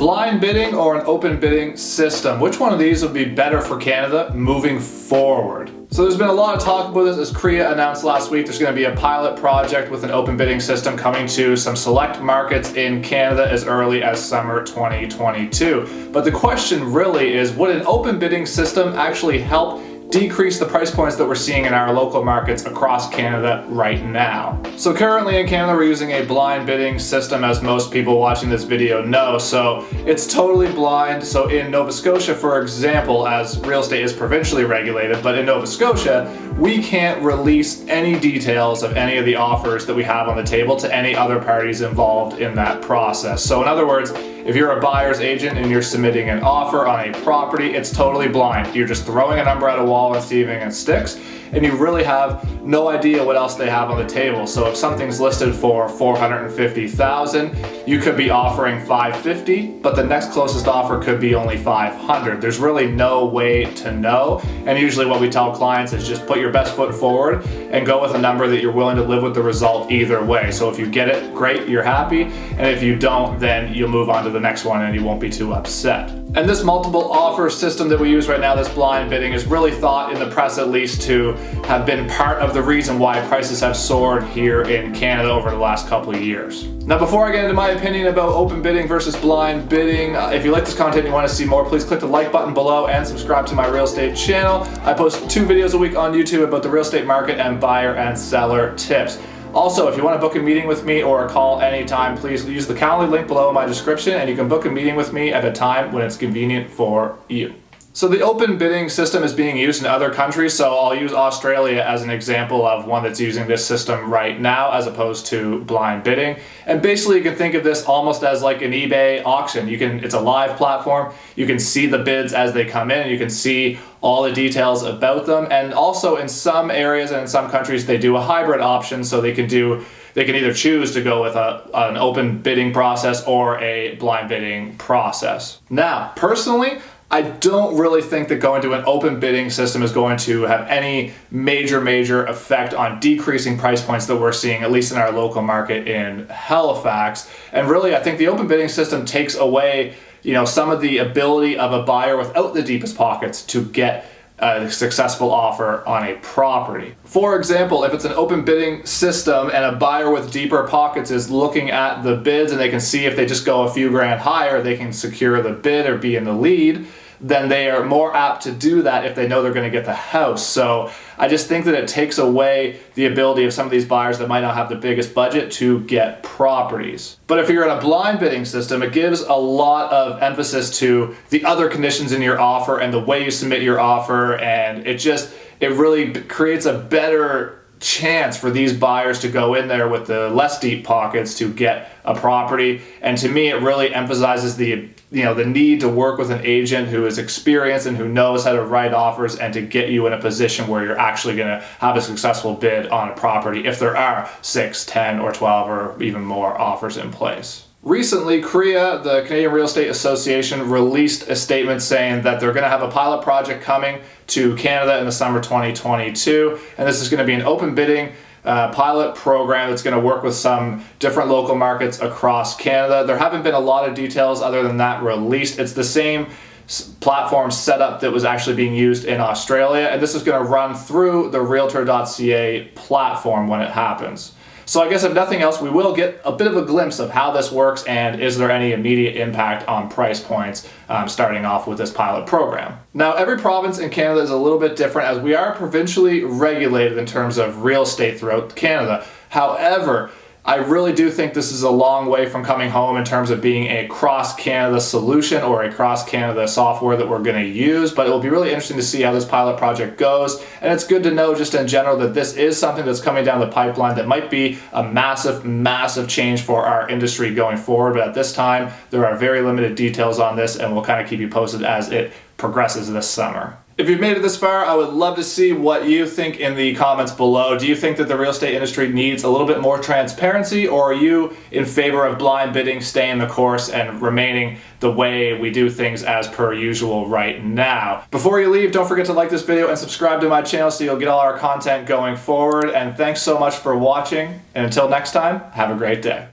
Blind bidding or an open bidding system? Which one of these would be better for Canada moving forward? So there's been a lot of talk about this as CREA announced last week. There's going to be a pilot project with an open bidding system coming to some select markets in Canada as early as summer 2022. But the question really is, would an open bidding system actually help decrease the price points that we're seeing in our local markets across Canada right now? So currently in Canada, we're using a blind bidding system, as most people watching this video know. So it's totally blind. So in Nova Scotia, for example, as real estate is provincially regulated, but in Nova Scotia, we can't release any details of any of the offers that we have on the table to any other parties involved in that process. So in other words, if you're a buyer's agent and you're submitting an offer on a property, it's totally blind. You're just throwing a number at a wall and seeing if it sticks, and you really have no idea what else they have on the table. So if something's listed for $450,000, you could be offering $550, but the next closest offer could be only $500. There's really no way to know. And usually what we tell clients is just put your best foot forward and go with a number that you're willing to live with the result either way. So if you get it, great, you're happy. And if you don't, then you'll move on to the next one and you won't be too upset. And this multiple offer system that we use right now, this blind bidding, is really thought, in the press at least, to have been part of the reason why prices have soared here in Canada over the last couple of years. Now, before I get into my opinion about open bidding versus blind bidding, if you like this content and you want to see more, please click the like button below and subscribe to my real estate channel. I post 2 videos a week on YouTube about the real estate market and buyer and seller tips. Also, if you want to book a meeting with me or a call anytime, please use the Calendly link below in my description, and you can book a meeting with me at a time when it's convenient for you. So the open bidding system is being used in other countries, so I'll use Australia as an example of one that's using this system right now as opposed to blind bidding. And basically you can think of this almost as like an eBay auction. It's a live platform. You can see the bids as they come in. You can see all the details about them. And also in some areas and in some countries, they do a hybrid option, so they can either choose to go with an open bidding process or a blind bidding process. Now, personally, I don't really think that going to an open bidding system is going to have any major effect on decreasing price points that we're seeing, at least in our local market in Halifax. And really, I think the open bidding system takes away, some of the ability of a buyer without the deepest pockets to get a successful offer on a property. For example, if it's an open bidding system and a buyer with deeper pockets is looking at the bids and they can see if they just go a few grand higher, they can secure the bid or be in the lead, then they are more apt to do that if they know they're going to get the house. So I just think that it takes away the ability of some of these buyers that might not have the biggest budget to get properties. But if you're in a blind bidding system, it gives a lot of emphasis to the other conditions in your offer and the way you submit your offer, and it really creates a better chance for these buyers to go in there with the less deep pockets to get a property. And to me, it really emphasizes the need to work with an agent who is experienced and who knows how to write offers and to get you in a position where you're actually going to have a successful bid on a property if there are 6, 10, or 12 or even more offers in place. Recently, CREA, the Canadian Real Estate Association, released a statement saying that they're going to have a pilot project coming to Canada in the summer 2022, and this is going to be an open bidding pilot program that's going to work with some different local markets across Canada. There haven't been a lot of details other than that released. It's the same platform setup that was actually being used in Australia, and this is going to run through the Realtor.ca platform when it happens. So I guess if nothing else, we will get a bit of a glimpse of how this works and is there any immediate impact on price points starting off with this pilot program. Now, every province in Canada is a little bit different, as we are provincially regulated in terms of real estate throughout Canada. However, I really do think this is a long way from coming home in terms of being a cross-Canada solution or a cross-Canada software that we're going to use, but it will be really interesting to see how this pilot project goes. And it's good to know just in general that this is something that's coming down the pipeline that might be a massive change for our industry going forward. But at this time, there are very limited details on this, and we'll kind of keep you posted as it progresses this summer. If you've made it this far, I would love to see what you think in the comments below. Do you think that the real estate industry needs a little bit more transparency, or are you in favor of blind bidding, staying the course, and remaining the way we do things as per usual right now? Before you leave, don't forget to like this video and subscribe to my channel so you'll get all our content going forward. And thanks so much for watching. And until next time, have a great day.